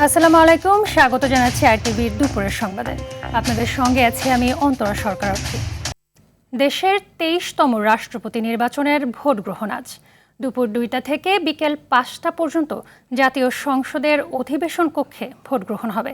আসসালামু আলাইকুম, স্বাগত জানাচ্ছি আরটিভির দুপুরের সংবাদে। আপনাদের সঙ্গে আছি আমি অন্তরা সরকার। দেশের 23তম রাষ্ট্রপতি নির্বাচনের ভোট গ্রহণ আজ দুপুর 2টা থেকে বিকেল 5টা পর্যন্ত জাতীয় সংসদের অধিবেশন কক্ষে ভোট গ্রহণ হবে।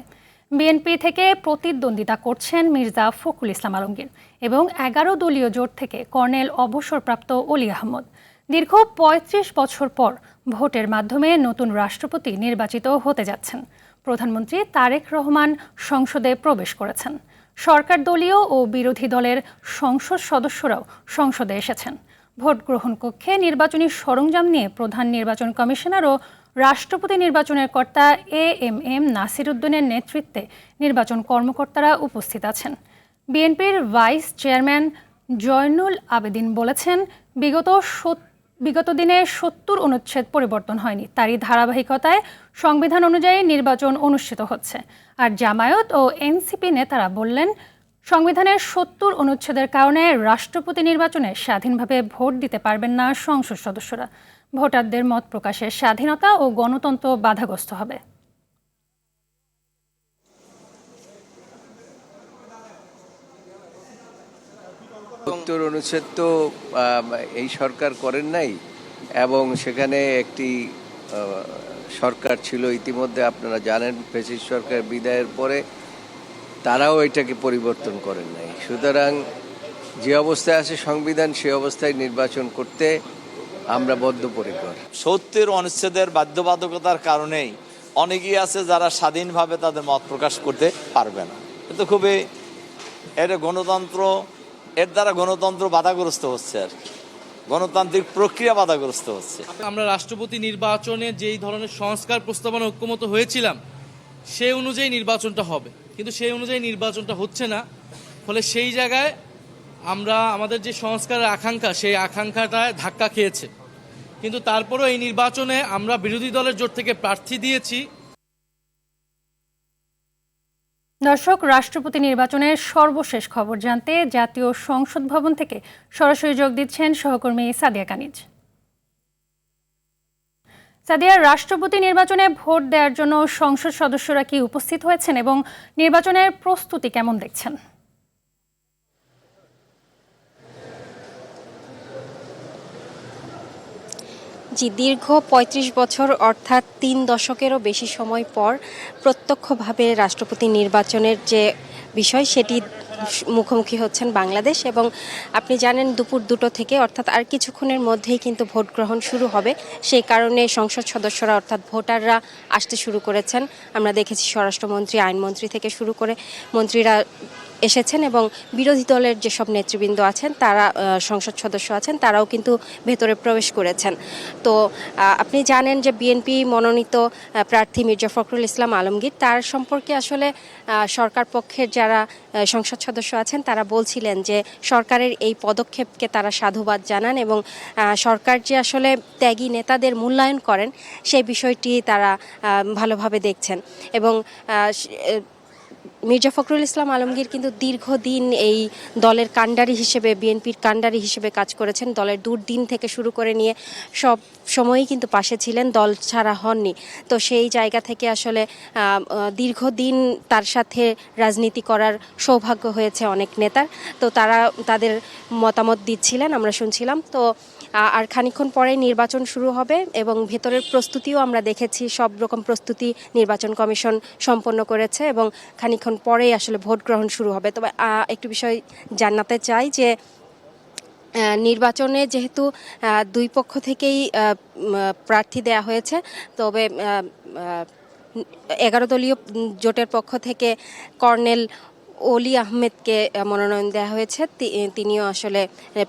বিএনপি থেকে প্রতিদ্বন্দ্বিতা করছেন মির্জা ফখরুল ইসলাম আলমগীর এবং 11 দলীয় জোট থেকে কর্নেল অবসরপ্রাপ্ত অলি আহমদ। দীর্ঘ 35 বছর পর ভোটের মাধ্যমে নতুন রাষ্ট্রপতি নির্বাচিত হতে যাচ্ছেন। প্রধানমন্ত্রী তারেক রহমান সংসদে প্রবেশ করেছেন। সরকার দলীয় ও বিরোধী দলের সংসদ সদস্যরাও সংসদে এসেছেন। ভোট গ্রহণ কক্ষে নির্বাচনী সরঞ্জাম নিয়ে প্রধান নির্বাচন কমিশনার ও রাষ্ট্রপতি নির্বাচনের কর্তা এএমএম নাসির উদ্দিনের নেতৃত্বে নির্বাচন কর্মকর্তারা উপস্থিত আছেন। বিএনপির ভাইস চেয়ারম্যান জয়নুল আবেদিন বলেছেন, বিগত দিনে 70 অনুচ্ছেদ পরিবর্তন হয়নি, তারই ধারাবাহিকতায় সংবিধান অনুযায়ী নির্বাচন অনুষ্ঠিত হচ্ছে। আর জামায়াত ও এনসিপি নেতারা বললেন, সংবিধানের 70 অনুচ্ছেদের কারণে রাষ্ট্রপতি নির্বাচনে স্বাধীনভাবে ভোট দিতে পারবেন না সংসদ সদস্যরা। ভোটারদের মত প্রকাশের স্বাধীনতা ও গণতন্ত্র বাধাগ্রস্ত হবে। 70 অনুচ্ছেদ তো এই সরকার করেন নাই, এবং সেখানে একটি সরকার ছিল ইতিমধ্যে, আপনারা জানেন, ফ্যাসিস্ট সরকার বিদায়ের পরে তারাও এটাকে পরিবর্তন করেন নাই। সুতরাং যে অবস্থায় আছে সংবিধান, সে অবস্থায় নির্বাচন করতে আমরা বদ্ধপরিকর। 70 অনুচ্ছেদের বাধ্যবাধকতার কারণেই অনেকেই আছে যারা স্বাধীনভাবে তাদের মত প্রকাশ করতে পারবে না। কিন্তু খুবই এটা গণতন্ত্র, এর দ্বারা গণতন্ত্র বাধাগ্রস্ত হচ্ছে, আর গণতান্ত্রিক প্রক্রিয়া বাধাগ্রস্ত হচ্ছে। আমরা রাষ্ট্রপতি নির্বাচনে যেই ধরনের সংস্কার প্রস্তাবনা ঐক্যমত হয়েছিলাম সেই অনুযায়ী নির্বাচনটা হবে, কিন্তু সেই অনুযায়ী নির্বাচনটা হচ্ছে না। ফলে সেই জায়গায় আমরা আমাদের যে সংস্কারের আকাঙ্ক্ষা, সেই আকাঙ্ক্ষাটায় ধাক্কা খেয়েছে। কিন্তু তারপরেও এই নির্বাচনে আমরা বিরোধী দলের জোট থেকে প্রার্থী দিয়েছি। দর্শক, রাষ্ট্রপতি নির্বাচনের সর্বশেষ খবর জানতে জাতীয় সংসদ ভবন থেকে সরাসরি যোগ দিচ্ছেন সহকর্মী সাদিয়া কানিজ। সাদিয়া, রাষ্ট্রপতি নির্বাচনে ভোট দেওয়ার জন্য সংসদ সদস্যরা কি উপস্থিত হয়েছেন এবং নির্বাচনের প্রস্তুতি কেমন দেখছেন? জি, দীর্ঘ ৩৫ বছর অর্থাৎ ৩ দশকেরও বেশি সময় পর প্রত্যক্ষভাবে রাষ্ট্রপতি নির্বাচনের যে বিষয়, সেটি মুখোমুখি হচ্ছেন বাংলাদেশ। এবং আপনি জানেন, দুপুর 2টো থেকে অর্থাৎ আর কিছুক্ষণের মধ্যেই কিন্তু ভোট গ্রহণ শুরু হবে। সেই কারণে সংসদ সদস্যরা অর্থাৎ ভোটাররা আসতে শুরু করেছেন। আমরা দেখেছি স্বরাষ্ট্রমন্ত্রী, আইনমন্ত্রী থেকে শুরু করে মন্ত্রীরা এসেছেন, এবং বিরোধী দলের যেসব নেতৃবৃন্দ আছেন, তারা সংসদ সদস্য আছেন, তারাও কিন্তু ভেতরে প্রবেশ করেছেন। তো আপনি জানেন যে বিএনপি মনোনীত প্রার্থী মির্জা ফখরুল ইসলাম আলমগীর, তার সম্পর্কে আসলে সরকার পক্ষের যারা সংসদ সদস্য আছেন তারা বলছিলেন যে সরকারের এই পদক্ষেপকে তারা সাধুবাদ জানান, এবং সরকার যে আসলে ত্যাগী নেতাদের মূল্যায়ন করেন সেই বিষয়টি তারা ভালোভাবে দেখছেন। এবং মির্জা ফখরুল ইসলাম আলমগীর কিন্তু দীর্ঘদিন এই দলের কাণ্ডারি হিসেবে, বিএনপির কাণ্ডারি হিসেবে কাজ করেছেন। দলের দুর্দিন থেকে শুরু করে নিয়ে সব সময়ই কিন্তু পাশে ছিলেন, দল ছাড়া হননি। তো সেই জায়গা থেকে আসলে দীর্ঘদিন তার সাথে রাজনীতি করার সৌভাগ্য হয়েছে অনেক নেতার। তো তারা তাদের মতামত দিচ্ছিলেন, আমরা শুনছিলাম। তো আর খানিকক্ষণ পরেই নির্বাচন শুরু হবে, এবং ভেতরের প্রস্তুতিও আমরা দেখেছি, সব রকম প্রস্তুতি নির্বাচন কমিশন সম্পন্ন করেছে, এবং খানিকক্ষণ পরেই আসলে ভোট গ্রহণ শুরু হবে। তবে একটু বিষয় জানাতে চাই যে নির্বাচনে যেহেতু দুই পক্ষ থেকেই প্রার্থী দেয়া হয়েছে, তবে 11 দলীয় জোটের পক্ষ থেকে কর্নেল অলি আহমেদকে মনোনয়ন দেওয়া হয়েছে। তিনিও আসলে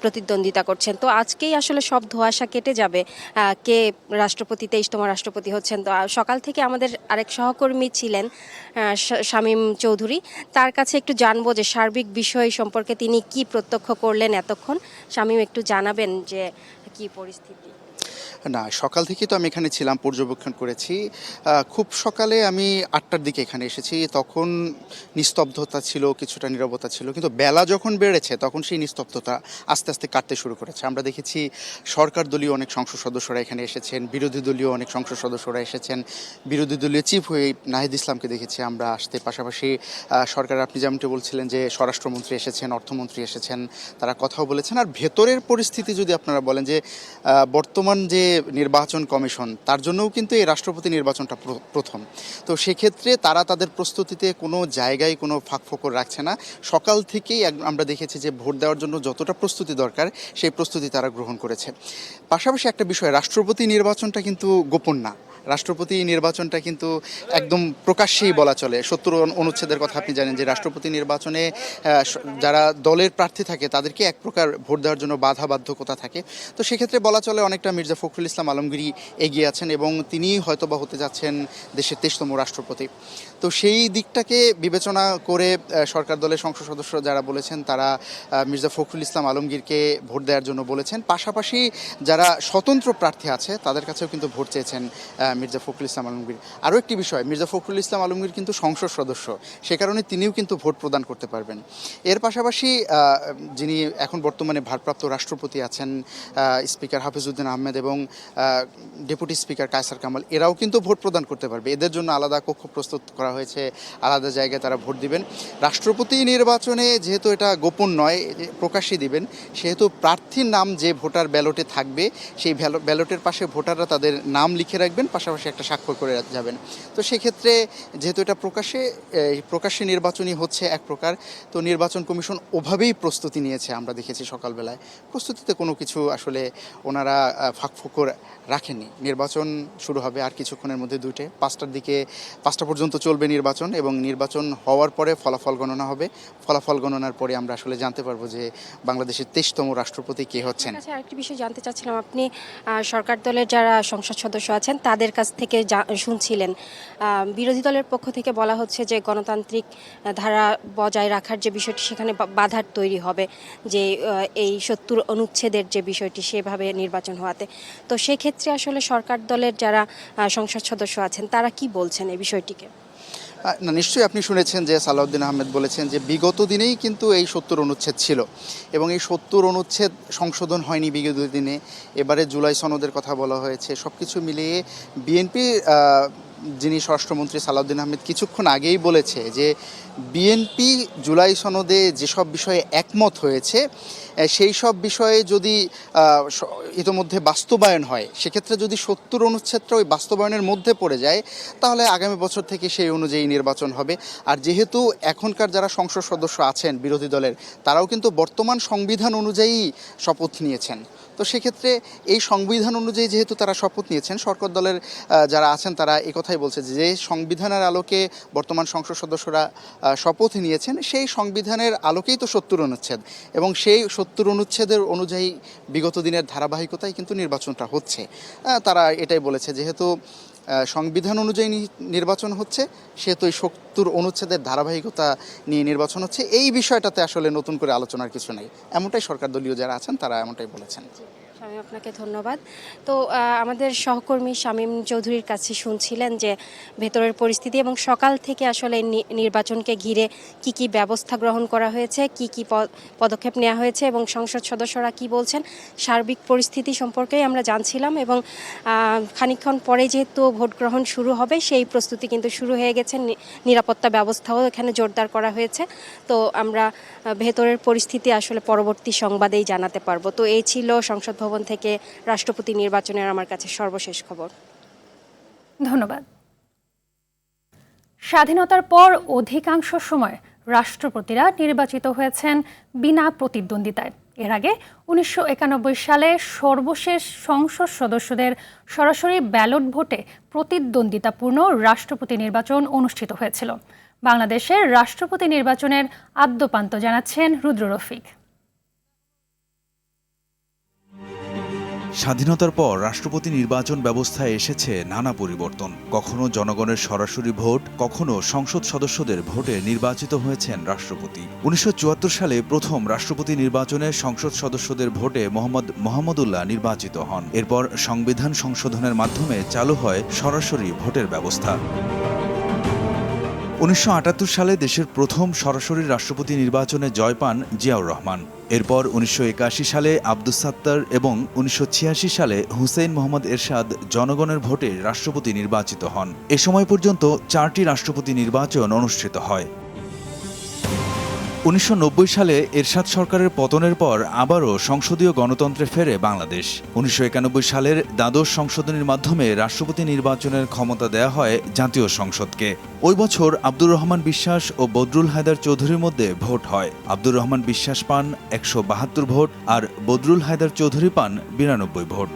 প্রতিদ্বন্দ্বিতা করছেন। তো আজকেই আসলে সব ধোঁয়াশা কেটে যাবে কে রাষ্ট্রপতি, 23তম রাষ্ট্রপতি হচ্ছেন। তো সকাল থেকে আমাদের আরেক সহকর্মী ছিলেন শামীম চৌধুরী, তার কাছে একটু জানবো যে সার্বিক বিষয় সম্পর্কে তিনি কি প্রত্যক্ষ করলেন এতক্ষণ। শামীম, একটু জানাবেন যে কি পরিস্থিতি? না, সকাল থেকেই তো আমি এখানে ছিলাম, পর্যবেক্ষণ করেছি। খুব সকালে আমি ৮টার দিকে এখানে এসেছি, তখন নিস্তব্ধতা ছিল, কিছুটা নীরবতা ছিল, কিন্তু বেলা যখন বেড়েছে তখন সেই নিস্তব্ধতা আস্তে আস্তে কাটতে শুরু করেছে। আমরা দেখেছি সরকার দলীয় অনেক সংসদ সদস্যরা এখানে এসেছেন, বিরোধী দলীয় অনেক সংসদ সদস্যরা এসেছেন, বিরোধী দলীয় চিফ হয়ে নাহিদ ইসলামকে দেখেছি আমরা আসতে। পাশাপাশি সরকারের, আপনি যেমনটি বলছিলেন যে স্বরাষ্ট্রমন্ত্রী এসেছেন, অর্থমন্ত্রী এসেছেন, তারা কথাও বলেছেন। আর ভেতরের পরিস্থিতি যদি আপনারা বলেন যে বর্তমান যে নির্বাচন কমিশন, তার জন্যও কিন্তু এই রাষ্ট্রপতি নির্বাচনটা প্রথম। তো সেক্ষেত্রে তারা তাদের প্রস্তুতিতে কোনো জায়গায় কোনো ফাঁকফোকর রাখছে না। সকাল থেকেই আমরা দেখেছি যে ভোট দেওয়ার জন্য যতটা প্রস্তুতি দরকার সেই প্রস্তুতি তারা গ্রহণ করেছে। পাশাপাশি একটা বিষয়, রাষ্ট্রপতি নির্বাচনটা কিন্তু গোপন না। রাষ্ট্রপতি নির্বাচনটা কিন্তু একদম প্রকাশ্যেই বলা চলে। ৭০ অনুচ্ছেদের কথা আপনি জানেন যে রাষ্ট্রপতি নির্বাচনে যারা দলের প্রার্থী থাকে তাদেরকে এক প্রকার ভোট দেওয়ার জন্য বাধ্যকতা থাকে। তো সেক্ষেত্রে বলা চলে অনেকটা মির্জা ফখরুল ইসলাম আলমগীর এগিয়ে আছেন এবং তিনি হয়তোবা হতে যাচ্ছেন দেশের ২৩তম রাষ্ট্রপতি। তো সেই দিকটাকে বিবেচনা করে সরকার দলের সংসদ সদস্য যারা বলেছেন, তারা মির্জা ফখরুল ইসলাম আলমগীরকে ভোট দেওয়ার জন্য বলেছেন। পাশাপাশি যারা স্বতন্ত্র প্রার্থী আছে তাদের কাছেও কিন্তু ভোট চেয়েছেন মির্জা ফখরুল ইসলাম আলমগীর। আরও একটি বিষয়, মির্জা ফখরুল ইসলাম আলমগীর কিন্তু সংসদ সদস্য, সে কারণে তিনিও কিন্তু ভোট প্রদান করতে পারবেন। এর পাশাপাশি যিনি এখন বর্তমানে ভারপ্রাপ্ত রাষ্ট্রপতি আছেন, স্পিকার হাফিজউদ্দিন আহমেদ এবং ডেপুটি স্পিকার কায়সার কামাল, এরাও কিন্তু ভোট প্রদান করতে পারবে। এদের জন্য আলাদা কক্ষ প্রস্তুত করা হয়েছে, আলাদা জায়গায় তারা ভোট দিবেন। রাষ্ট্রপতি নির্বাচনে যেহেতু এটা গোপন নয়, প্রকাশ্যে দিবেন, সেহেতু প্রার্থীর নাম যে ভোটার ব্যালটে থাকবে সেই ব্যালটের পাশে ভোটাররা তাদের নাম লিখে রাখবেন, পাশাপাশি একটা স্বাক্ষর করে যাবেন। তো সেক্ষেত্রে যেহেতু এটা প্রকাশ্যে নির্বাচনই হচ্ছে এক প্রকার, তো নির্বাচন কমিশন ওভাবেই প্রস্তুতি নিয়েছে। আমরা দেখেছি সকালবেলায় প্রস্তুতিতে কোনো কিছু আসলে ওনারা ফাঁকফোকর রাখেননি। নির্বাচন শুরু হবে আর কিছুক্ষণের মধ্যে 5টা পর্যন্ত চলবে নির্বাচন, এবং নির্বাচন হওয়ার পরে ফলাফল গণনা হবে। ফলাফল গণনার পরে আমরা আসলে জানতে পারবো যে বাংলাদেশের 23তম রাষ্ট্রপতি কে হচ্ছেন। আচ্ছা, আরেকটি বিষয় জানতে চাচ্ছিলাম, আপনি সরকার দলের যারা সংসদ সদস্য আছেন তাদের কাছ থেকে শুনছিলেন, বিরোধী দলের পক্ষ থেকে বলা হচ্ছে যে গণতান্ত্রিক ধারা বজায় রাখার যে বিষয়টি সেখানে বাধার তৈরি হবে, যে এই ৭০ অনুচ্ছেদের যে বিষয়টি সেভাবে নির্বাচন হওয়াতে। তো সেক্ষেত্রে আসলে সরকার দলের যারা সংসদ সদস্য আছেন তারা কি বলছেন এই বিষয়টিকে? না, নিশ্চয়ই আপনি শুনেছেন যে সালাউদ্দিন আহমেদ বলেছেন যে বিগত দিনেই কিন্তু এই ৭০ অনুচ্ছেদ ছিল এবং এই ৭০ অনুচ্ছেদ সংশোধন হয়নি বিগত দিনে। এবারে জুলাই সনদের কথা বলা হয়েছে। সব কিছু মিলিয়ে বিএনপি যিনি স্বরাষ্ট্রমন্ত্রী সালাউদ্দিন আহমেদ কিছুক্ষণ আগেই বলেছে যে বিএনপি জুলাই সনদে যেসব বিষয়ে একমত হয়েছে সেই সব বিষয়ে যদি ইতোমধ্যে বাস্তবায়ন হয়, সেক্ষেত্রে যদি ৭০ অনুচ্ছেদটা ওই বাস্তবায়নের মধ্যে পড়ে যায়, তাহলে আগামী বছর থেকে সেই অনুযায়ী নির্বাচন হবে। আর যেহেতু এখনকার যারা সংসদ সদস্য আছেন বিরোধী দলের, তারাও কিন্তু বর্তমান সংবিধান অনুযায়ী শপথ নিয়েছেন। তো সেক্ষেত্রে এই সংবিধান অনুযায়ী যেহেতু তারা শপথ নিয়েছেন, সরকার দলের যারা আছেন তারা একথাই বলছে যে সংবিধানের আলোকে বর্তমান সংসদ সদস্যরা শপথ নিয়েছেন, সেই সংবিধানের আলোকেই তো ৭০ অনুচ্ছেদ, এবং সেই ৭০ অনুচ্ছেদের অনুযায়ী বিগত দিনের ধারাবাহিকতায় কিন্তু নির্বাচনটা হচ্ছে। তারা এটাই বলেছে, যেহেতু সংবিধান অনুযায়ী নির্বাচন হচ্ছে, সেহেতু এই ৭০ অনুচ্ছেদের ধারাবাহিকতা নিয়ে নির্বাচন হচ্ছে। এই বিষয়টাতে আসলে নতুন করে আলোচনার কিছু নেই, এমনটাই সরকার দলীয় যারা আছেন তারা এমনটাই বলেছেন। আমি আপনাকে ধন্যবাদ। তো আমাদের সহকর্মী শামীম চৌধুরীর কাছে শুনছিলেন যে ভেতরের পরিস্থিতি এবং সকাল থেকে আসলে নির্বাচনকে ঘিরে কি কি ব্যবস্থা গ্রহণ করা হয়েছে, কি কি পদক্ষেপ নেওয়া হয়েছে এবং সংসদ সদস্যরা কি বলছেন, সার্বিক পরিস্থিতি সম্পর্কেই আমরা জানছিলাম। এবং খানিকক্ষণ পরে যেহেতু ভোট গ্রহণ শুরু হবে, সেই প্রস্তুতি কিন্তু শুরু হয়ে গেছে, নিরাপত্তা ব্যবস্থাও এখানে জোরদার করা হয়েছে। তো আমরা ভেতরের পরিস্থিতি আসলে পরবর্তী সংবাদেই জানাতে পারবো। তো এই ছিল সংসদ ভবন থেকে রাষ্ট্রপতি নির্বাচনের আমার কাছে সর্বশেষ খবর। ধন্যবাদ। স্বাধীনতার পর অধিকাংশ সময় রাষ্ট্রপতিরা নির্বাচিত হয়েছেন বিনা প্রতিদ্বন্দ্বিতায়। এর আগে ১৯৯১ সালে সর্বশেষ সংসদ সদস্যদের সরাসরি ব্যালট ভোটে প্রতিদ্বন্দ্বিতাপূর্ণ রাষ্ট্রপতি নির্বাচন অনুষ্ঠিত হয়েছিল। বাংলাদেশের রাষ্ট্রপতি নির্বাচনের আদ্যোপান্ত জানাচ্ছেন রুদ্র রফিক। স্বাধীনতার পর রাষ্ট্রপতি নির্বাচন ব্যবস্থায় এসেছে নানা পরিবর্তন। কখনো জনগণের সরাসরি ভোট, কখনো সংসদ সদস্যদের ভোটে নির্বাচিত হয়েছেন রাষ্ট্রপতি। 1974 সালে প্রথম রাষ্ট্রপতি নির্বাচনে সংসদ সদস্যদের ভোটে মোহাম্মদুল্লাহ নির্বাচিত হন। এরপর সংবিধান সংশোধনের মাধ্যমে চালু হয় সরাসরি ভোটের ব্যবস্থা। 1978 সালে দেশের প্রথম সরাসরি রাষ্ট্রপতি নির্বাচনে জয় পান জিয়াউর রহমান। এরপর 1981 সালে আব্দুস সাত্তার এবং 1986 সালে হুসেইন মোহাম্মদ এরশাদ জনগণের ভোটে রাষ্ট্রপতি নির্বাচিত হন। এ সময় পর্যন্ত 4টি রাষ্ট্রপতি নির্বাচন অনুষ্ঠিত হয়। 1990 সালে এরশাদ সরকারের পতনের পর আবারও সংসদীয় গণতন্ত্রে ফেরে বাংলাদেশ। 1991 সালের দ্বাদশ সংশোধনীর মাধ্যমে রাষ্ট্রপতি নির্বাচনের ক্ষমতা দেয়া হয় জাতীয় সংসদকে। ওই বছর আব্দুর রহমান বিশ্বাস ও বদরুল হায়দার চৌধুরীর মধ্যে ভোট হয়। আব্দুর রহমান বিশ্বাস পান 172 ভোট আর বদরুল হায়দার চৌধুরী পান 92 ভোট।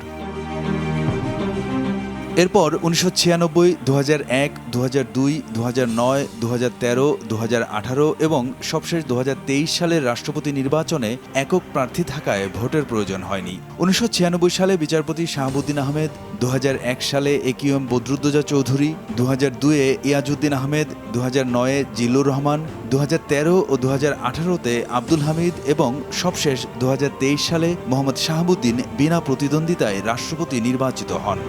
এরপর 1996, 2001, 2002, 2009, 2013, 2018 এবং সবশেষ 2023 সালের রাষ্ট্রপতি নির্বাচনে একক প্রার্থী থাকায় ভোটের প্রয়োজন হয়নি। 1996 সালে বিচারপতি শাহাবুদ্দিন আহমেদ, 2001 সালে AQM বদরুদ্দোজা চৌধুরী, 2002-এ ইয়াজউদ্দিন আহমেদ, 2009-এ জিল্লুর রহমান, 2013 ও 2018-তে আব্দুল হামিদ এবং সবশেষ 2023 সালে মোহাম্মদ শাহাবুদ্দিন বিনা প্রতিদ্বন্দ্বিতায় রাষ্ট্রপতি নির্বাচিত হন।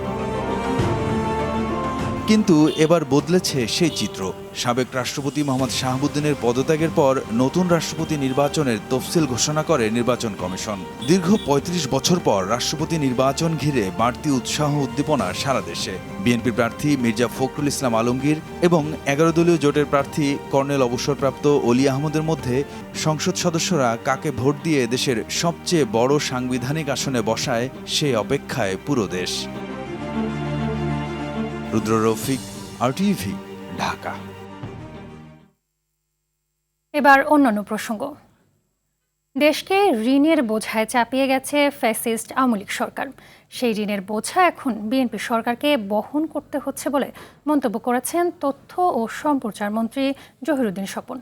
কিন্তু এবার বদলেছে সেই চিত্র। সাবেক রাষ্ট্রপতি মোহাম্মদ শাহাবুদ্দিনের পদত্যাগের পর নতুন রাষ্ট্রপতি নির্বাচনের তফসিল ঘোষণা করে নির্বাচন কমিশন। দীর্ঘ 35 বছর পর রাষ্ট্রপতি নির্বাচন ঘিরে বাড়তি উৎসাহ উদ্দীপনা সারা দেশে। বিএনপি প্রার্থী মির্জা ফখরুল ইসলাম আলমগীর এবং 11 দলীয় জোটের প্রার্থী কর্নেল অবসরপ্রাপ্ত অলি আহমদের মধ্যে সংসদ সদস্যরা কাকে ভোট দিয়ে দেশের সবচেয়ে বড় সাংবিধানিক আসনে বসায় সেই অপেক্ষায় পুরো দেশ। রুদ্র রফিক, RTV, ঢাকা। এবার অন্যান্য প্রসঙ্গ। দেশকে ঋণের বোঝায় চাপিয়ে গেছে ফ্যাসিস্ট আওয়ামী লীগ সরকার। সেই ঋণের বোঝা এখন বিএনপি সরকারকে বহন করতে হচ্ছে বলে মন্তব্য করেছেন তথ্য ও সম্প্রচার মন্ত্রী জহিরুদ্দিন স্বপন।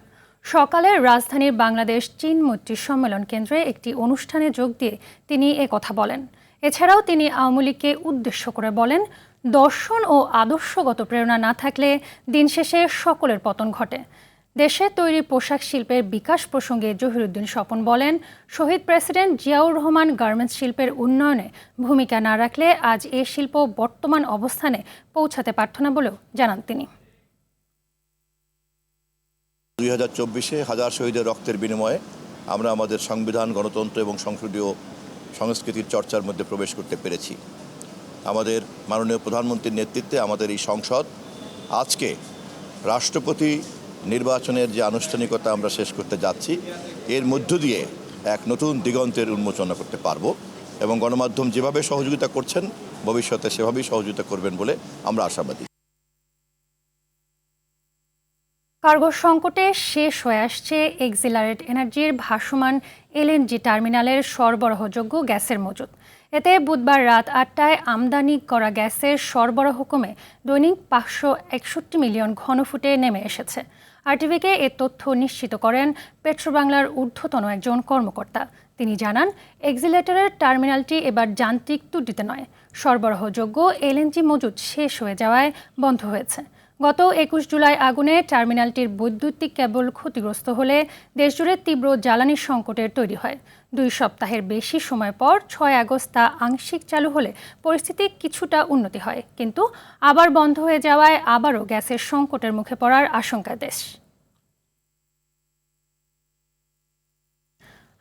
সকালে রাজধানীর বাংলাদেশ চীন মৈত্রী সম্মেলন কেন্দ্রে একটি অনুষ্ঠানে যোগ দিয়ে তিনি কথা বলেন। এছাড়াও তিনি আওয়ামী লীগকে উদ্দেশ্য করে বলেন, দর্শন ও আদর্শগত প্রেরণা না থাকলে দিন শেষে সকলের পতন ঘটে। দেশে তৈরি পোশাক শিল্পের বিকাশ প্রসঙ্গে জহিরুদ্দিন স্বপন বলেন, শহীদ প্রেসিডেন্ট জিয়াউর রহমান গার্মেন্টস শিল্পের উন্নয়নে ভূমিকা না রাখলে আজ এ শিল্প বর্তমান অবস্থানে পৌঁছাতে পারত না বলেও জানান তিনি। 2024-এ হাজার শহীদের রক্তের বিনিময়ে আমরা আমাদের সংবিধান, গণতন্ত্র এবং সংসদীয় সংস্কৃতির চর্চার মধ্যে প্রবেশ করতে পেরেছি। আমাদের মাননীয় প্রধানমন্ত্রীর নেতৃত্বে আমাদের এই সংসদ আজকে রাষ্ট্রপতি নির্বাচনের যে আনুষ্ঠানিকতা আমরা শেষ করতে যাচ্ছি, এর মধ্য দিয়ে এক নতুন দিগন্তের উন্মোচন করতে পারব এবং গণমাধ্যম যেভাবে সহযোগিতা করছেন ভবিষ্যতে সেভাবেই সহযোগিতা করবেন বলে আমরা আশাবাদী। কার্গো সংকটে শেষ হয়ে আসছে এক্সিলারেট এনার্জির ভাসমান LNG টার্মিনালের সরবরাহযোগ্য গ্যাসের মজুদ। এতে বুধবার রাত 8টায় আমদানি করা গ্যাসের সরবরাহ কমে দৈনিক 561 মিলিয়ন ঘনফুটে নেমে এসেছে। RTVকে এ তথ্য নিশ্চিত করেন পেট্রোবাংলার ঊর্ধ্বতন একজন কর্মকর্তা। তিনি জানান, এক্সিলারেটরের টার্মিনালটি এবার যান্ত্রিক ত্রুটিতে নয়, সরবরাহযোগ্য LNG মজুদ শেষ হয়ে যাওয়ায় বন্ধ হয়েছে। গত 21 জুলাই আগুনে টার্মিনালটির বৈদ্যুতিক কেবল ক্ষতিগ্রস্ত হলে দেশজুড়ে তীব্র জ্বালানি সংকটের তৈরি হয়। 2 সপ্তাহের বেশি সময় পর 6 আগস্ট তা আংশিক চালু হলে পরিস্থিতি কিছুটা উন্নতি হয়, কিন্তু আবার বন্ধ হয়ে যাওয়ায় আবারও গ্যাসের সংকটের মুখে পড়ার আশঙ্কা দেশ।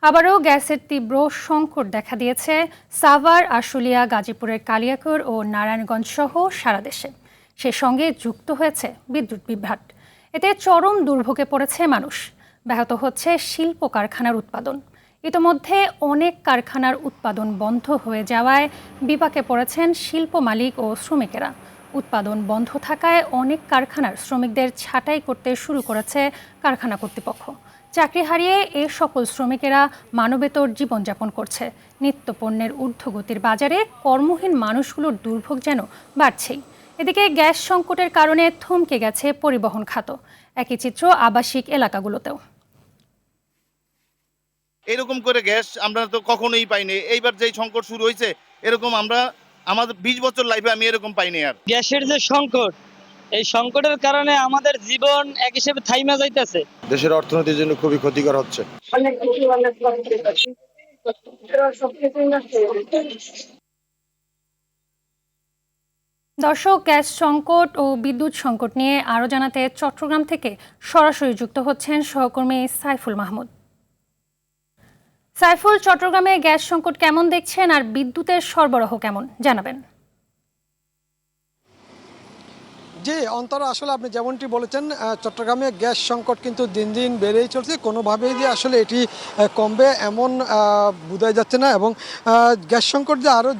আবারও গ্যাসের তীব্র সংকট দেখা দিয়েছে সাভার, আশুলিয়া, গাজীপুরের কালিয়াকৈর ও নারায়ণগঞ্জ সহ সারা দেশে। সে সঙ্গে যুক্ত হয়েছে বিদ্যুৎ বিভ্রাট। এতে চরম দুর্ভোগে পড়েছে মানুষ। ব্যাহত হচ্ছে শিল্প কারখানার উৎপাদন। ইতোমধ্যে অনেক কারখানার উৎপাদন বন্ধ হয়ে যাওয়ায় বিপাকে পড়েছেন শিল্প মালিক ও শ্রমিকেরা। উৎপাদন বন্ধ থাকায় অনেক কারখানার শ্রমিকদের ছাঁটাই করতে শুরু করেছে কারখানা কর্তৃপক্ষ। চাকরি হারিয়ে এ সকল শ্রমিকেরা মানবেতর জীবনযাপন করছে। নিত্যপণ্যের ঊর্ধ্বগতির বাজারে কর্মহীন মানুষগুলোর দুর্ভোগ যেন বাড়ছেই। এদিকে গ্যাস সংকটের কারণে থমকে গেছে পরিবহন খাত। একই চিত্র আবাসিক এলাকাগুলোতেও। এরকম করে গ্যাস আমরা তো কখনোই পাইনি। এইবার যেই সংকট শুরু হয়েছে এরকম আমরা আমাদের 20 বছর লাইফে আমি এরকম পাইনি আর। গ্যাসের যে সংকট, এই সংকটের কারণে আমাদের জীবন এক হিসেবে থাইমা যাইতেছে। দেশের অর্থনীতির জন্য খুবই ক্ষতিকর হচ্ছে। দর্শক, গ্যাস সংকট ও বিদ্যুৎ সংকট নিয়ে আরও জানাতে চট্টগ্রাম থেকে সরাসরি যুক্ত হচ্ছেন সহকর্মী সাইফুল মাহমুদ। সাইফুল, চট্টগ্রামে গ্যাস সংকট কেমন দেখছেন আর বিদ্যুতের সরবরাহ কেমন জানাবেন? জি অন্তরা, আসলে আপনি যেমনটি বলেছেন, চট্টগ্রামে গ্যাস সংকট কিন্তু দিন দিন বেড়েই চলছে। কোনোভাবেই যে আসলে এটি কমবে এমন বোঝাই যাচ্ছে না, এবং গ্যাস সংকট যে আরও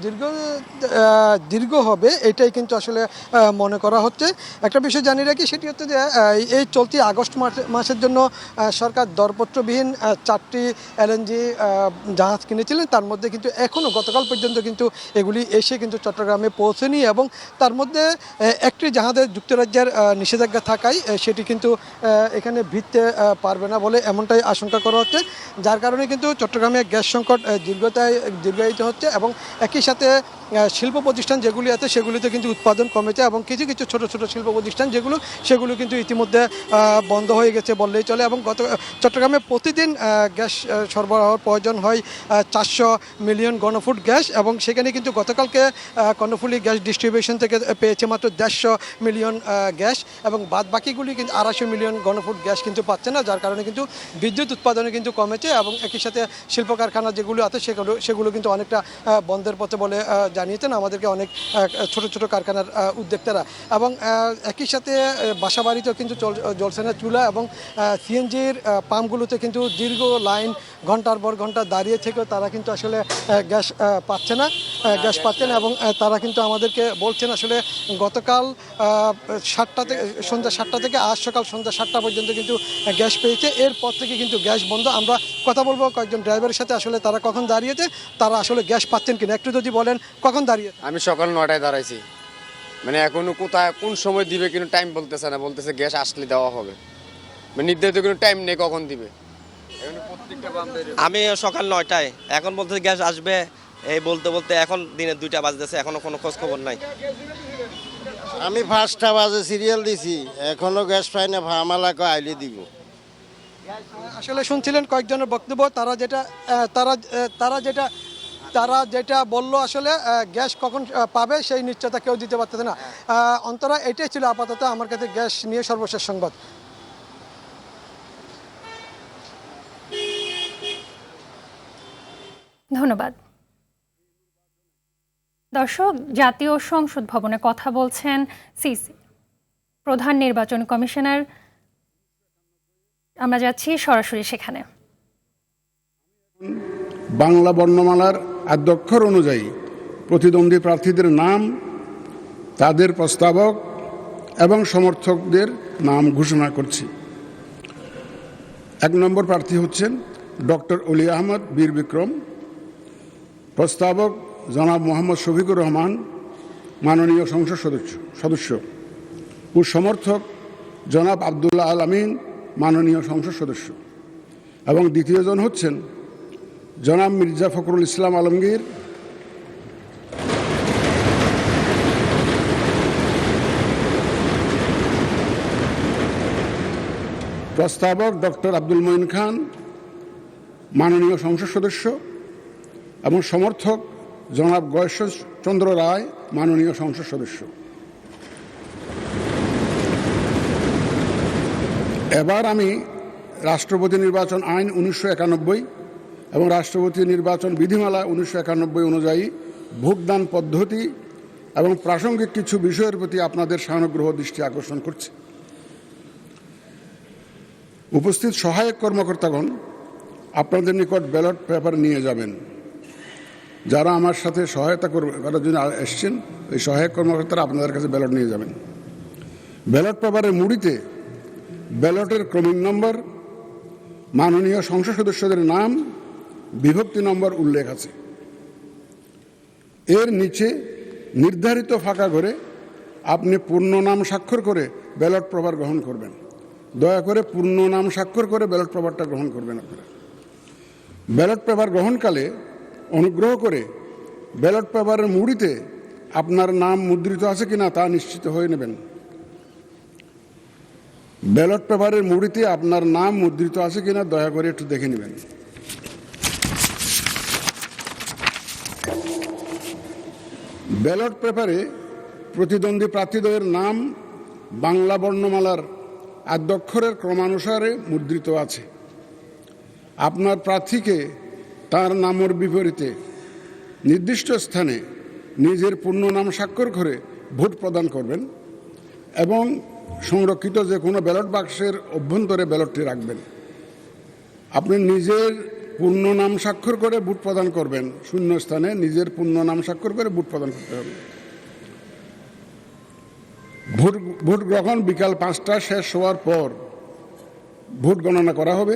দীর্ঘ হবে এটাই কিন্তু আসলে মনে করা হচ্ছে। একটা বিষয় জানিয়ে রাখি, সেটি হচ্ছে যে এই চলতি আগস্ট মাসের জন্য সরকার দরপত্রবিহীন 4টি এলএনজি জাহাজ কিনেছিলেন। তার মধ্যে কিন্তু এখনও গতকাল পর্যন্ত কিন্তু এগুলি এসে কিন্তু চট্টগ্রামে পৌঁছেনি, এবং তার মধ্যে একটি জাহাজের যুক্তরাজ্যের নিষেধাজ্ঞা থাকায় সেটি কিন্তু এখানে ভিড়তে পারবে না বলে এমনটাই আশঙ্কা করা হচ্ছে, যার কারণে কিন্তু চট্টগ্রামে গ্যাস সংকট দীর্ঘায়িত হচ্ছে। এবং একই সাথে শিল্প প্রতিষ্ঠান যেগুলি আছে সেগুলিতে কিন্তু উৎপাদন কমেছে, এবং কিছু কিছু ছোট ছোট শিল্প প্রতিষ্ঠান সেগুলো কিন্তু ইতিমধ্যে বন্ধ হয়ে গেছে বললেই চলে। এবং চট্টগ্রামে প্রতিদিন গ্যাস সরবরাহের প্রয়োজন হয় 400 মিলিয়ন ঘনফুট গ্যাস, এবং সেখানে কিন্তু গতকালকে কর্ণফুলী গ্যাস ডিস্ট্রিবিউশন থেকে পেয়েছে মাত্র 150 মিলিয়ন গ্যাস, এবং বাদ বাকিগুলি কিন্তু 250 মিলিয়ন ঘনফুট গ্যাস কিন্তু পাচ্ছে না, যার কারণে কিন্তু বিদ্যুৎ উৎপাদনে কিন্তু কমেছে। এবং একই সাথে শিল্প কারখানা যেগুলো আছে সেগুলো কিন্তু অনেকটা বন্ধের পথে বলে জানিয়েছেন আমাদেরকে অনেক ছোট ছোট কারখানার উদ্যোক্তারা। এবং একই সাথে বাসাবাড়িতেও কিন্তু জ্বলছে না চুলা, এবং সিএনজির পাম্পগুলোতে কিন্তু দীর্ঘ লাইন ঘন্টার পর ঘন্টা দাঁড়িয়ে থেকেও তারা কিন্তু আসলে গ্যাস পাচ্ছে না। এবং তারা কিন্তু আমাদেরকে বলছেন আসলে গতকাল সন্ধ্যা 7টা থেকে আজ সকাল সন্ধ্যা 7টা পর্যন্ত কিন্তু গ্যাস পেয়েছে। এরপর থেকে কিন্তু গ্যাস বন্ধ। আমরা কথা বলবো কয়েকজন ড্রাইভারের সাথে, আসলে তারা কখন দাঁড়িয়েছে, তারা আসলে গ্যাস পাচ্ছেন কিনা একটু যদি বলেন। কখন দাঁড়িয়ে? আমি সকাল 9টায় দাঁড়াইছি, মানে এখনো কোথায় কোন সময় দিবে কিন্তু টাইম বলতেছে না, বলতেছে গ্যাস আসলে দেওয়া হবে, মানে নির্ধারিত কোনো টাইম নেই কখন দিবে। আমি সকাল 9টায়, এখন বলতে গ্যাস আসবে এই বলতে বলতে এখন দিনে 2টা বাজতেছে, এখনো কোনো খোঁজ খবর নাই। আমি 5টা বাজে সিরিয়াল দিছি, এখনো গ্যাস পাই না, ভামালা আইলে দিব। আসলে শুনছিলেন কয়েকজনের বক্তব্য, তারা যেটা বললো আসলে গ্যাস কখন পাবে সেই নিশ্চয়তা কেউ দিতে পারতেছে না। অন্তরা, এটাই ছিল আপাতত আমার কাছে গ্যাস নিয়ে সর্বশেষ সংবাদ। ধন্যবাদ। দর্শক, জাতীয় সংসদ ভবনে কথা বলছেন সিসি প্রধান নির্বাচন কমিশনার। আমরা যাচ্ছি সরাসরি সেখানে। বাংলা বর্ণমালার আদ্যক্ষর অনুযায়ী প্রতিদ্বন্দ্বী প্রার্থীদের নাম, তাদের প্রস্তাবক এবং সমর্থকদের নাম ঘোষণা করছি। 1 নম্বর প্রার্থী হচ্ছেন ডক্টর অলি আহমদ বীর বিক্রম, প্রস্তাবক জনাব মোহাম্মদ শফিকুর রহমান, মাননীয় সংসদ সদস্য, ও সমর্থক জনাব আবদুল্লাহ আল আমিন, মাননীয় সংসদ সদস্য। এবং দ্বিতীয়জন হচ্ছেন জনাব মির্জা ফখরুল ইসলাম আলমগীর, প্রস্তাবক ডক্টর আব্দুল মঈন খান, মাননীয় সংসদ সদস্য, এবং সমর্থক জনাব গয়েশ্বর চন্দ্র রায়, মাননীয় সংসদ সদস্য। এবার আমি রাষ্ট্রপতি নির্বাচন আইন 1991 এবং রাষ্ট্রপতি নির্বাচন বিধিমালা 1991 অনুযায়ী ভোটদান পদ্ধতি এবং প্রাসঙ্গিক কিছু বিষয়ের প্রতি আপনাদের সানুগ্রহ দৃষ্টি আকর্ষণ করছি। উপস্থিত সহায়ক কর্মকর্তাগণ আপনাদের নিকট ব্যালট পেপার নিয়ে যাবেন। যারা আমার সাথে সহায়তা করার জন্য এসছেন, এই সহায়ক কর্মকর্তারা আপনাদের কাছে ব্যালট নিয়ে যাবেন। ব্যালট পেপারের মুড়িতে ব্যালটের ক্রমিক নম্বর, মাননীয় সংসদ সদস্যদের নাম, বিভক্তি নম্বর উল্লেখ আছে। এর নিচে নির্ধারিত ফাঁকা ঘরে আপনি পূর্ণ নাম স্বাক্ষর করে ব্যালট পেপার গ্রহণ করবেন। দয়া করে পূর্ণ নাম স্বাক্ষর করে ব্যালট পেপারটা গ্রহণ করবেন আপনারা। ব্যালট পেপার গ্রহণকালে অনুগ্রহ করে ব্যালট পেপারের মুড়িতে আপনার নাম মুদ্রিত আছে কিনা তা নিশ্চিত হয়ে নেবেন। ব্যালট পেপারের মুড়িতে আপনার নাম মুদ্রিত আছে কিনা দয়া করে একটু দেখে নেবেন। ব্যালট পেপারে প্রতিদ্বন্দ্বী প্রার্থীদের নাম বাংলা বর্ণমালার আদ্যক্ষরের ক্রমানুসারে মুদ্রিত আছে। আপনার প্রার্থীকে তার নামের বিপরীতে নির্দিষ্ট স্থানে নিজের পূর্ণ নাম স্বাক্ষর করে ভোট প্রদান করবেন এবং সংরক্ষিত যে কোনো ব্যালট বাক্সের অভ্যন্তরে ব্যালটটি রাখবেন। আপনি নিজের পূর্ণ নাম স্বাক্ষর করে ভোট প্রদান করবেন, শূন্য স্থানে নিজের পূর্ণ নাম স্বাক্ষর করে ভোট প্রদান করতে হবে। ভোট গ্রহণ বিকাল 5টা শেষ হওয়ার পর ভোট গণনা করা হবে।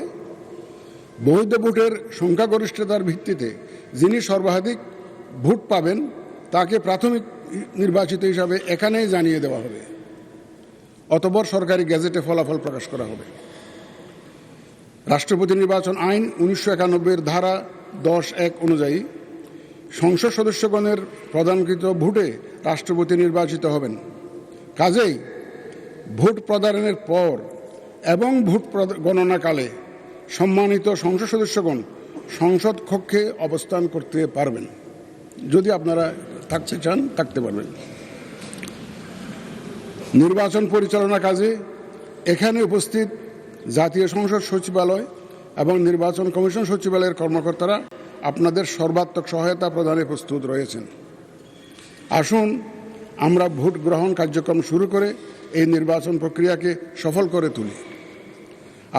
বৈধ ভোটের সংখ্যাগরিষ্ঠতার ভিত্তিতে যিনি সর্বাধিক ভোট পাবেন তাকে প্রাথমিক নির্বাচিত হিসাবে এখানেই জানিয়ে দেওয়া হবে। অতঃপর সরকারি গেজেটে ফলাফল প্রকাশ করা হবে। রাষ্ট্রপতি নির্বাচন আইন 1991 ধারা 10(1) অনুযায়ী সংসদ সদস্যগণের প্রদানকৃত ভোটে রাষ্ট্রপতি নির্বাচিত হবেন। কাজেই ভোট প্রদানের পর এবং ভোট গণনাকালে সম্মানিত সংসদ সদস্যগণ সংসদ কক্ষে অবস্থান করতে পারবেন। যদি আপনারা থাকতে চান থাকতে পারবেন। নির্বাচন পরিচালনা কাজে এখানে উপস্থিত জাতীয় সংসদ সচিবালয় এবং নির্বাচন কমিশন সচিবালয়ের কর্মকর্তারা আপনাদের সর্বাত্মক সহায়তা প্রদানে প্রস্তুত রয়েছেন। আসুন আমরা ভোট গ্রহণ কার্যক্রম শুরু করে এই নির্বাচন প্রক্রিয়াকে সফল করে তুলি।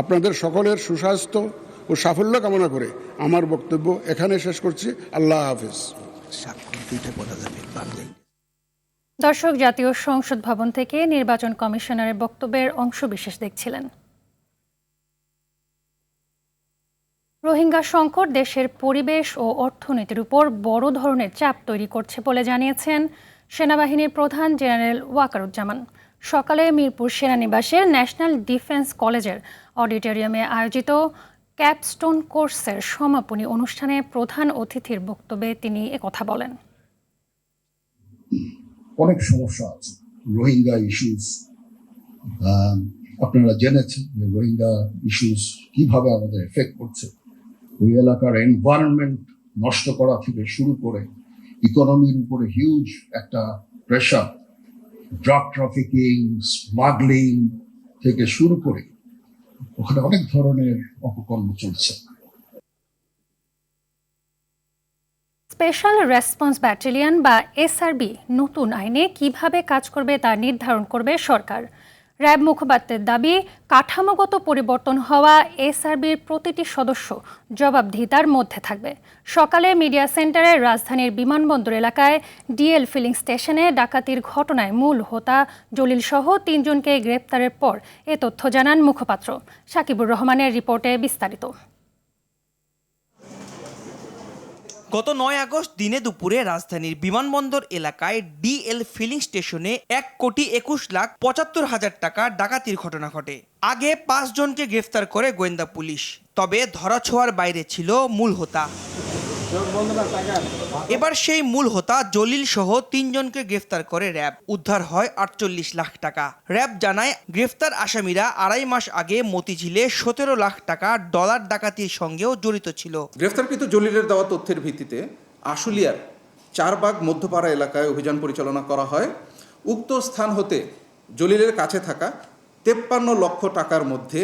আপনাদের সকলের সুস্বাস্থ্য ও সাফল্য কামনা করে আমার বক্তব্য এখানে শেষ করছি। আল্লাহ হাফেজ। দর্শক, জাতীয় সংসদ ভবন থেকে নির্বাচন কমিশনারের বক্তব্যের অংশবিশেষ দেখছিলেন। রোহিঙ্গা সংকট দেশের পরিবেশ ও অর্থনীতির উপর বড় ধরনের চাপ তৈরি করছে বলে জানিয়েছেন সেনাবাহিনীর প্রধান জেনারেল ওয়াকারুজ্জামান। সকালে মিরপুর সেনানিবাসের ন্যাশনাল ডিফেন্স কলেজের অডিটোরিয়ামে আয়োজিত ক্যাপস্টোন কোর্সের সমাপনী অনুষ্ঠানে প্রধান অতিথির বক্তব্যে তিনি একথা বলেন। অনেক সমস্যা আছে, রোহিঙ্গা ইস্যুস আপনারা জেনেছেন যে রোহিঙ্গা ইস্যুস কিভাবে আমাদের এফেক্ট করছে। ওই এলাকার এনভায়রনমেন্ট নষ্ট করা থেকে শুরু করে ইকোনমির উপরে হিউজ একটা প্রেশার, ড্রাগ ট্রাফিকিং, স্মাগলিং থেকে শুরু করে ওখানে অনেক ধরনের অপকর্ম চলছে। স্পেশাল রেসপন্স ব্যাটালিয়ন বা এসআরবি নতুন আইনে কিভাবে কাজ করবে তা নির্ধারণ করবে সরকার। র্যাব মুখপাত্রের দাবি, কাঠামোগত পরিবর্তন হওয়া এসআরবির প্রতিটি সদস্য জবাবদিহিতার মধ্যে থাকবে। সকালে মিডিয়া সেন্টারে রাজধানীর বিমানবন্দর এলাকায় ডিএল ফিলিং স্টেশনে ডাকাতির ঘটনায় মূল হোতা জলিল সহ 3 জনকে গ্রেপ্তারের পর এ তথ্য জানান মুখপাত্র। সাকিবুর রহমানের রিপোর্টে বিস্তারিত। গত 9 আগস্ট দিনে দুপুরে রাজধানীর বিমানবন্দর এলাকায় ডিএল ফিলিং স্টেশনে 1,21,75,000 টাকা ডাকাতির ঘটনা ঘটে। আগে 5 জনকে গ্রেফতার করে গোয়েন্দা পুলিশ, তবে ধরাছোঁয়ার বাইরে ছিল মূল হোতা। এবার সেই মূল হোতা জলিল সহ 3 জনকে গ্রেফতার করে র্যাব। উদ্ধার হয় 48 লাখ টাকা। র্যাব জানায়, গ্রেফতার আসামিরা 2.5 মাস আগে মতিঝিলে 17 লাখ টাকা ডলার ডাকাতির সঙ্গেও জড়িত ছিল। গ্রেফতারকৃত জলিলের দেওয়া তথ্যের ভিত্তিতে আশুলিয়ার 4 বাগ মধ্যপাড়া এলাকায় অভিযান পরিচালনা করা হয়। উক্ত স্থান হতে জলিলের কাছে থাকা 53 লক্ষ টাকার মধ্যে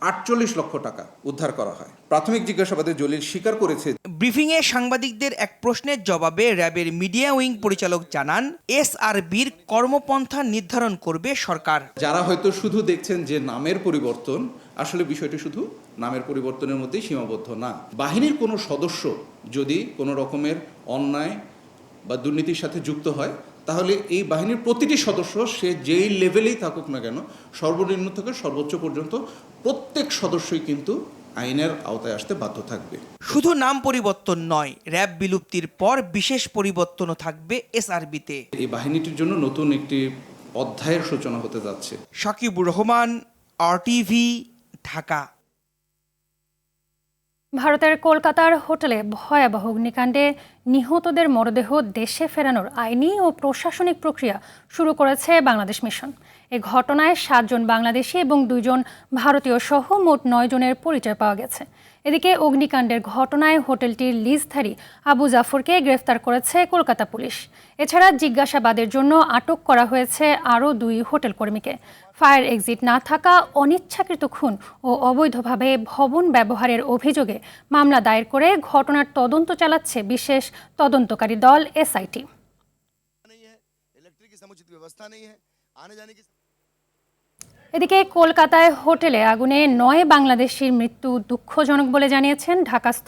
48 লক্ষ টাকা উদ্ধার করা হয়। প্রাথমিক জিজ্ঞাসাবাদে জলিল স্বীকার করেছে। ব্রিফিংয়ে সাংবাদিকদের এক প্রশ্নের জবাবে র্যাবের মিডিয়া উইং পরিচালক জানান, এসআরবির কর্মপন্থা নির্ধারণ করবে সরকার। যারা হয়তো শুধু দেখছেন যে নামের পরিবর্তন, আসলে বিষয়টি শুধু নামের পরিবর্তনের মধ্যেই সীমাবদ্ধ না। বাহিনীর কোনো সদস্য যদি কোনো রকমের অন্যায় বা দুর্নীতির সাথে যুক্ত হয়, তাহলে এই বাহিনীর প্রতিটি সদস্য, সে যেই লেভেলেই থাকুক না কেন, সর্বনিম্ন থেকে সর্বোচ্চ পর্যন্ত প্রত্যেক সদস্যই কিন্তু আইনের আওতায় আসতে বাধ্য থাকবে। শুধু নাম পরিবর্তন নয়, র্যাব বিলুপ্তির পর বিশেষ পরিবর্তনও থাকবে এসআরবিতে। এই বাহিনীটির জন্য নতুন একটি অধ্যায়ের সূচনা হতে যাচ্ছে। সাকিবুর রহমান, RTV, ঢাকা। ভারতের কলকাতার হোটেলে ভয়াবহ অগ্নিকাণ্ডে নিহতদের মরদেহ দেশে ফেরানোর আইনি ও প্রশাসনিক প্রক্রিয়া শুরু করেছে বাংলাদেশ মিশন। এ ঘটনায় 7 জন বাংলাদেশি এবং 2 জন ভারতীয় সহ মোট 9 জনের পরিচয় পাওয়া গেছে। এদিকে অগ্নিকাণ্ডের ঘটনায় হোটেলটির লিজধারী আবু জাফরকে গ্রেফতার করেছে কলকাতা পুলিশ। এছাড়া জিজ্ঞাসাবাদের জন্য আটক করা হয়েছে আরও 2 হোটেল কর্মীকে। ফায়ার এক্সিট না থাকা, অনিচ্ছাকৃত খুন ও অবৈধভাবে ভবন ব্যবহারের অভিযোগে মামলা দায়ের করে ঘটনার তদন্ত চালাচ্ছে বিশেষ তদন্তকারী দল এসআইটি। এদিকে কলকাতায় হোটেলে আগুনে 9 বাংলাদেশির মৃত্যু দুঃখজনক বলে জানিয়েছেন ঢাকাস্থ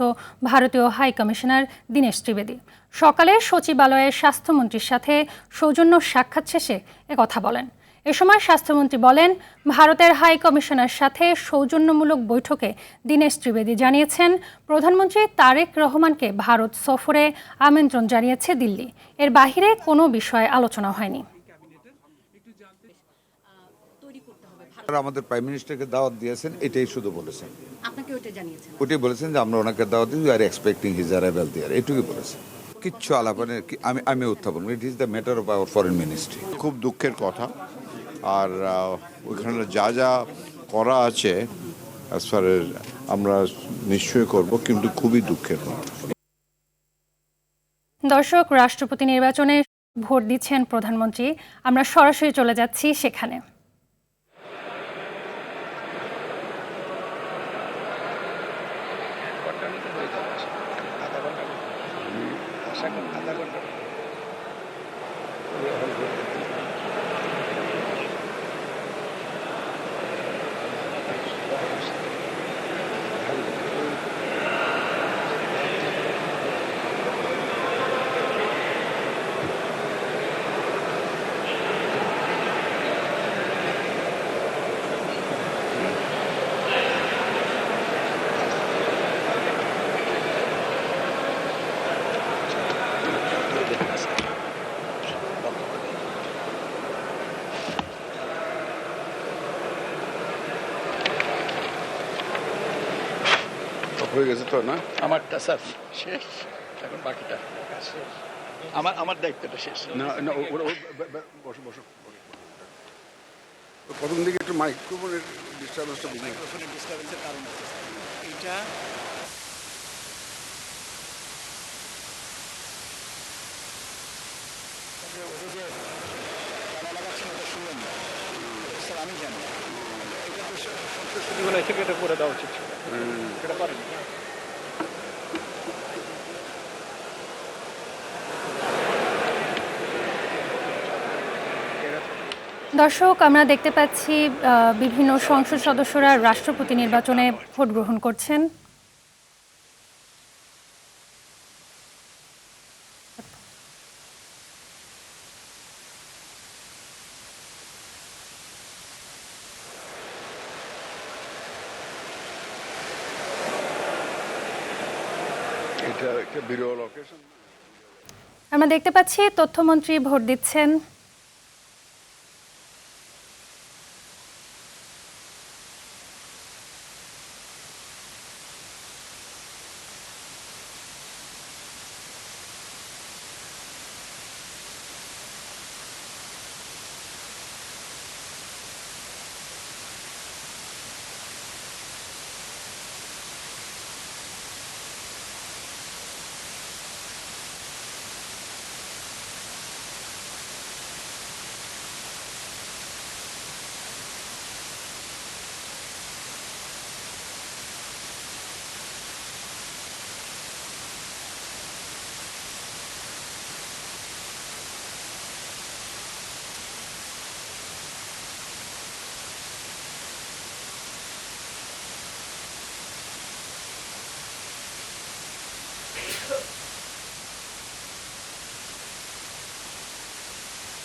ভারতীয় হাই কমিশনার দীনেশ ত্রিবেদী। সকালে সচিবালয়ের স্বাস্থ্যমন্ত্রীর সাথে সৌজন্য সাক্ষাৎ শেষে একথা বলেন। এ সময় স্বাস্থ্যমন্ত্রী বলেন, ভারতের হাই কমিশনার সাথে সৌজন্যমূলক বৈঠকে দীনেশ ত্রিবেদী জানিয়েছেন, প্রধানমন্ত্রী তারেক রহমানকে ভারত সফরে আমন্ত্রণ জানিয়েছে দিল্লি। এর বাহিরে কোনো বিষয়ে আলোচনা হয়নি। আমাদের প্রাইম মিনিস্টারকে দাওয়াত দিয়েছেন, এটাই শুধু বলেছেন। আপনাকে ওটা জানিয়েছেন? ওটাই বলেছেন যে আমরা ওনাকে দাওয়াত দিই, we are expecting his arrival there, এটুকুই বলেছেন। কিচ্ছু আলাপনের আমি উত্থাপন, it is the matter of our foreign ministry. খুব দুঃখের কথা, আর ওইখানে যা যা করা আছে অ্যাজ ফার এজ আমরা নিশ্চয়ই করব, কিন্তু খুবই দুঃখের কথা। দর্শক, রাষ্ট্রপতি নির্বাচনে ভোট দিচ্ছেন প্রধানমন্ত্রী। আমরা সরাসরি চলে যাচ্ছি সেখানে। হয়ে গেছে তো না? আমারটা স্যার শেষ, এখন বাকিটা আমার দায়িত্বটা শেষ। না না, বসো বসো। প্রথম দিকে একটু মাইক্রোফোনের ডিস্টার্বেন্সটা বুঝি। মাইক্রোফোনের ডিস্টার্বেন্সের কারণ আছে এইটা। শুনলেন না স্যার? আমি জানি এটা তো সন্ত্রাসী থেকে এটা করে দেওয়া উচিত ছিল, সেটা পারেনি। দর্শক, আমরা দেখতে পাচ্ছি বিভিন্ন সংসদ সদস্যরা রাষ্ট্রপতি নির্বাচনে ভোট গ্রহণ করছেন। আমরা দেখতে পাচ্ছি তথ্যমন্ত্রী ভোট দিচ্ছেন।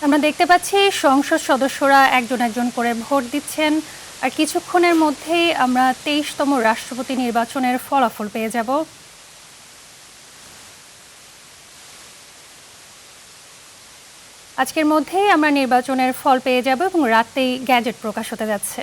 আমরা দেখতে পাচ্ছি সংসদ সদস্যরা একজন একজন করে ভোট দিচ্ছেন, আর কিছুক্ষণের মধ্যেই আমরা 23তম রাষ্ট্রপতি নির্বাচনের ফলাফল পেয়ে যাব। আজকের মধ্যেই আমরা নির্বাচনের ফল পেয়ে যাব এবং রাতেই গ্যাজেট প্রকাশ হতে যাচ্ছে।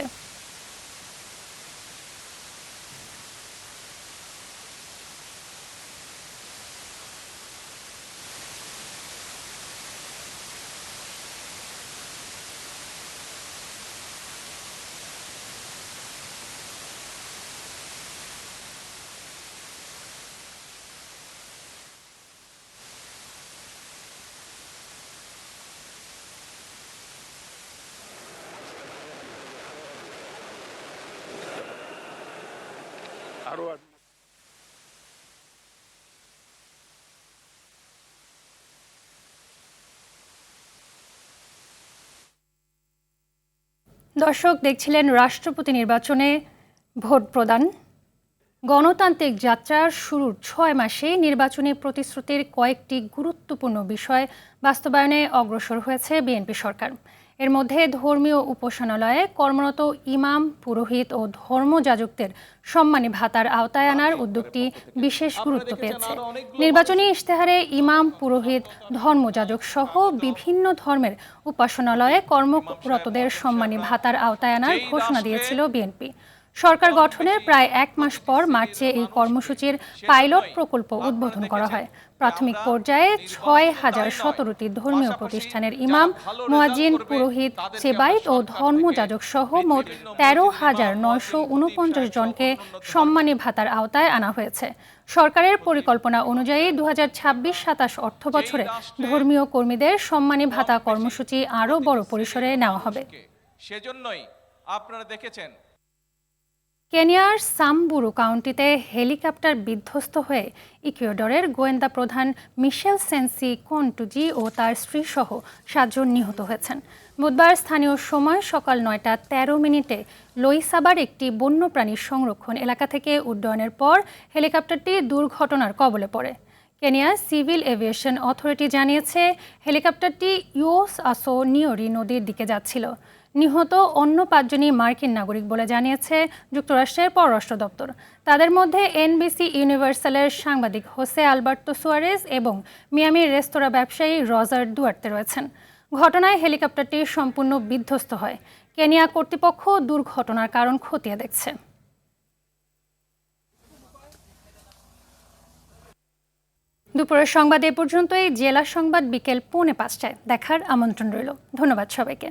আরও দর্শক দেখছিলেন রাষ্ট্রপতি নির্বাচনে ভোট প্রদান। গণতান্ত্রিক যাত্রার শুরুর ৬ মাসে নির্বাচনী প্রতিশ্রুতির কয়েকটি গুরুত্বপূর্ণ বিষয় বাস্তবায়নে অগ্রসর হয়েছে বিএনপি সরকার। এর মধ্যে ধর্মীয় উপাসনালয়ে কর্মরত ইমাম, পুরোহিত ও ধর্মযাজকদের সম্মানী ভাতার আওতায় আনার উদ্যোগটি বিশেষ গুরুত্ব পেয়েছে। নির্বাচনী ইশতেহারে ইমাম, পুরোহিত, ধর্মযাজক সহ বিভিন্ন ধর্মের উপাসনালয়ে কর্মরতদের সম্মানী ভাতার আওতায় আনার ঘোষণা দিয়েছিল বিএনপি। সরকার গঠনের প্রায় ১ মাস পর মার্চে এই কর্মসূচির পাইলট প্রকল্প উদ্বোধন করা হয়। প্রাথমিক পর্যায়ে ৬,০১৭টি ধর্মীয় প্রতিষ্ঠানের ইমাম, মুয়াজ্জিন, পুরোহিত, সেবায়েত ও ধর্মযাজক সহ মোট ১৩,৯৪৯ জনকে সম্মানী ভাতার আওতায় আনা হয়েছে। সরকারের পরিকল্পনা অনুযায়ী ২০২৬-২৭ অর্থ বছরে ধর্মীয় কর্মীদের সম্মানী ভাতা কর্মসূচি আরও বড় পরিসরে নেওয়া হবে। সেজন্যই আপনারা দেখেছেন কেনিয়ার সাম্বুরু কাউন্টিতে হেলিকপ্টার বিধ্বস্ত হয়ে ইকুয়েডরের গোয়েন্দা প্রধান মিশেল সেন্সি কন্টুজি ও তার স্ত্রী সহ ৭ জন নিহত হয়েছেন। বুধবার স্থানীয় সময় সকাল ৯টা ১৩ মিনিটে লইসাবার একটি বন্যপ্রাণী সংরক্ষণ এলাকা থেকে উড্ডয়নের পর হেলিকপ্টারটি দুর্ঘটনার কবলে পড়ে। কেনিয়া সিভিল এভিয়েশন অথরিটি জানিয়েছে হেলিকপ্টারটি ইউস আসো নিওরি নদীর দিকে যাচ্ছিল। নিহত অন্য ৫ জনই মার্কিন নাগরিক বলে জানিয়েছে যুক্তরাষ্ট্রের পররাষ্ট্র দপ্তর। তাদের মধ্যে এনবিসি ইউনিভার্সালের সাংবাদিক হোসে আলবার্তো সুয়ারেজ এবং মিয়ামির রেস্তোরাঁ ব্যবসায়ী রজার দুয়ার্তে রয়েছেন। ঘটনায় হেলিকপ্টারটি সম্পূর্ণ বিধ্বস্ত হয়। কেনিয়া কর্তৃপক্ষ দুর্ঘটনার কারণ খতিয়ে দেখছে। দুপুরের সংবাদ এ পর্যন্তই। জেলা সংবাদ বিকেল ৪:৫টায় দেখার আমন্ত্রণ রইল। ধন্যবাদ সবাইকে।